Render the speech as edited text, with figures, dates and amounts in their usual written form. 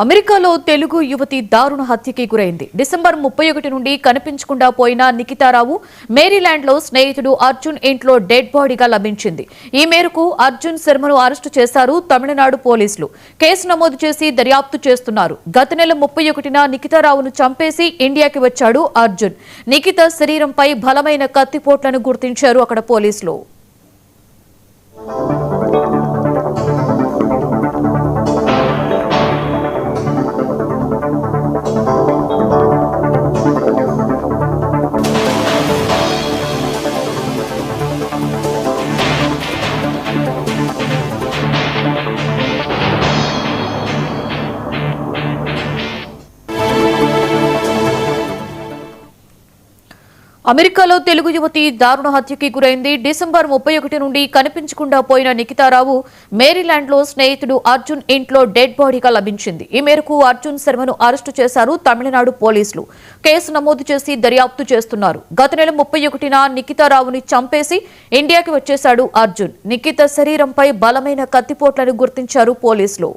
అమెరికాలో తెలుగు యువతి దారుణ హత్యకి గురైంది. డిసెంబర్ 31 నుండి కనిపించకుండా పోయిన నిఖితారావు మేరీలాండ్లో స్నేహితుడు అర్జున్ ఇంట్లో డెడ్ బాడీగా లభించింది. ఈ మేరకు అర్జున్ శర్మను అరెస్టు చేశారు తమిళనాడు పోలీసులు. కేసు నమోదు చేసి దర్యాప్తు చేస్తున్నారు. గత నెల 31న నిఖితారావును చంపేసి ఇండియాకి వచ్చాడు అర్జున్. నిఖిత శరీరంపై బలమైన కత్తిపోట్లను గుర్తించారు అక్కడ పోలీసులు. అమెరికాలో తెలుగు యువతి దారుణ హత్యకి గురైంది. డిసెంబర్ 31 నుండి కనిపించకుండా పోయిన నిఖితారావు మేరీలాండ్లో స్నేహితుడు అర్జున్ ఇంట్లో డెడ్ బాడీగా లభించింది. ఈ మేరకు అర్జున్ శర్మను అరెస్టు చేశారు తమిళనాడు పోలీసులు. కేసు నమోదు చేసి దర్యాప్తు చేస్తున్నారు. గత నెల 31న నిఖితారావుని చంపేసి ఇండియాకి వచ్చేశాడు అర్జున్. నిఖిత శరీరంపై బలమైన కత్తిపోట్లను గుర్తించారు పోలీసులు.